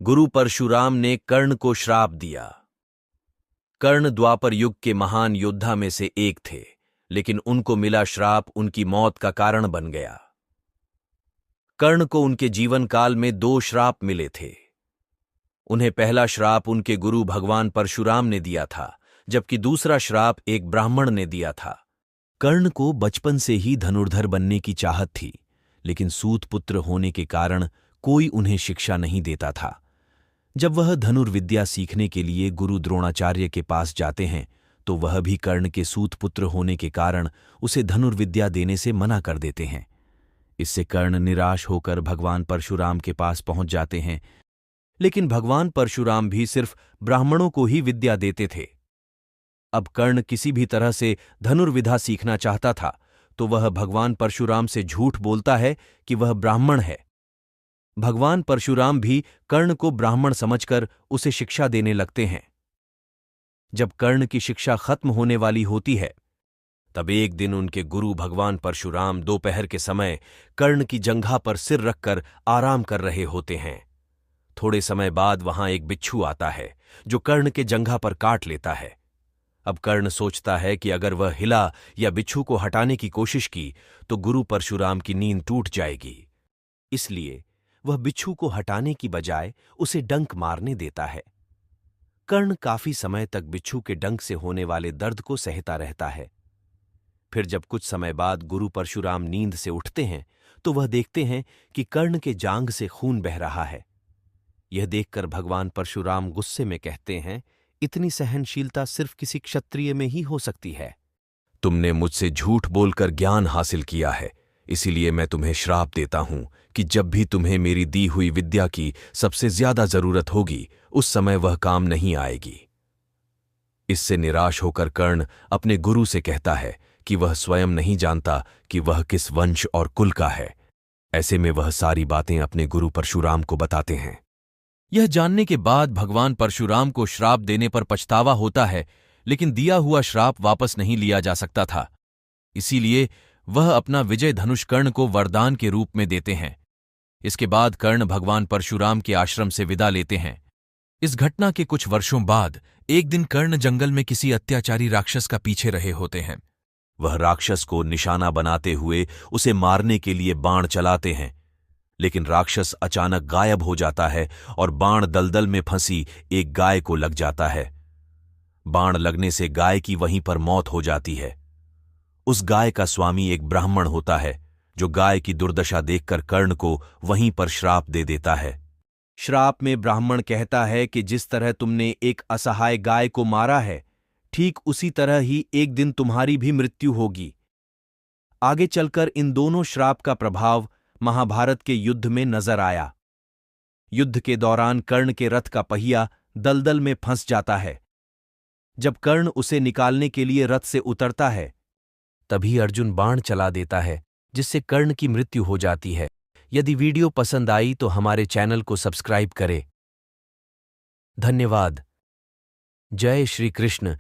गुरु परशुराम ने कर्ण को श्राप दिया। कर्ण द्वापर युग के महान योद्धा में से एक थे, लेकिन उनको मिला श्राप उनकी मौत का कारण बन गया। कर्ण को उनके जीवन काल में 2 श्राप मिले थे। उन्हें पहला श्राप उनके गुरु भगवान परशुराम ने दिया था, जबकि दूसरा श्राप एक ब्राह्मण ने दिया था। कर्ण को बचपन से ही धनुर्धर बनने की चाहत थी, लेकिन सूत पुत्र होने के कारण कोई उन्हें शिक्षा नहीं देता था। जब वह धनुर्विद्या सीखने के लिए गुरु द्रोणाचार्य के पास जाते हैं, तो वह भी कर्ण के सूत पुत्र होने के कारण उसे धनुर्विद्या देने से मना कर देते हैं। इससे कर्ण निराश होकर भगवान परशुराम के पास पहुंच जाते हैं, लेकिन भगवान परशुराम भी सिर्फ ब्राह्मणों को ही विद्या देते थे। अब कर्ण किसी भी तरह से धनुर्विद्या सीखना चाहता था, तो वह भगवान परशुराम से झूठ बोलता है कि वह ब्राह्मण है। भगवान परशुराम भी कर्ण को ब्राह्मण समझकर उसे शिक्षा देने लगते हैं। जब कर्ण की शिक्षा खत्म होने वाली होती है, तब एक दिन उनके गुरु भगवान परशुराम दोपहर के समय कर्ण की जंघा पर सिर रखकर आराम कर रहे होते हैं। थोड़े समय बाद वहां एक बिच्छू आता है, जो कर्ण के जंघा पर काट लेता है। अब कर्ण सोचता है कि अगर वह हिला या बिच्छू को हटाने की कोशिश की तो गुरु परशुराम की नींद टूट जाएगी। इसलिए वह बिच्छू को हटाने की बजाय उसे डंक मारने देता है। कर्ण काफी समय तक बिच्छू के डंक से होने वाले दर्द को सहता रहता है। फिर जब कुछ समय बाद गुरु परशुराम नींद से उठते हैं, तो वह देखते हैं कि कर्ण के जांघ से खून बह रहा है। यह देखकर भगवान परशुराम गुस्से में कहते हैं, इतनी सहनशीलता सिर्फ किसी क्षत्रिय में ही हो सकती है। तुमने मुझसे झूठ बोलकर ज्ञान हासिल किया है, इसीलिए मैं तुम्हें श्राप देता हूं कि जब भी तुम्हें मेरी दी हुई विद्या की सबसे ज्यादा जरूरत होगी, उस समय वह काम नहीं आएगी। इससे निराश होकर कर्ण अपने गुरु से कहता है कि वह स्वयं नहीं जानता कि वह किस वंश और कुल का है। ऐसे में वह सारी बातें अपने गुरु परशुराम को बताते हैं। यह जानने के बाद भगवान परशुराम को श्राप देने पर पछतावा होता है, लेकिन दिया हुआ श्राप वापस नहीं लिया जा सकता था। इसीलिए वह अपना विजय धनुष कर्ण को वरदान के रूप में देते हैं। इसके बाद कर्ण भगवान परशुराम के आश्रम से विदा लेते हैं। इस घटना के कुछ वर्षों बाद एक दिन कर्ण जंगल में किसी अत्याचारी राक्षस का पीछे रहे होते हैं। वह राक्षस को निशाना बनाते हुए उसे मारने के लिए बाण चलाते हैं, लेकिन राक्षस अचानक गायब हो जाता है और बाण दलदल में फंसी एक गाय को लग जाता है। बाण लगने से गाय की वहीं पर मौत हो जाती है। उस गाय का स्वामी एक ब्राह्मण होता है, जो गाय की दुर्दशा देखकर कर्ण को वहीं पर श्राप दे देता है। श्राप में ब्राह्मण कहता है कि जिस तरह तुमने एक असहाय गाय को मारा है, ठीक उसी तरह ही एक दिन तुम्हारी भी मृत्यु होगी। आगे चलकर इन दोनों श्राप का प्रभाव महाभारत के युद्ध में नजर आया। युद्ध के दौरान कर्ण के रथ का पहिया दलदल में फंस जाता है। जब कर्ण उसे निकालने के लिए रथ से उतरता है, तभी अर्जुन बाण चला देता है, जिससे कर्ण की मृत्यु हो जाती है। यदि वीडियो पसंद आई तो हमारे चैनल को सब्सक्राइब करें। धन्यवाद। जय श्री कृष्ण।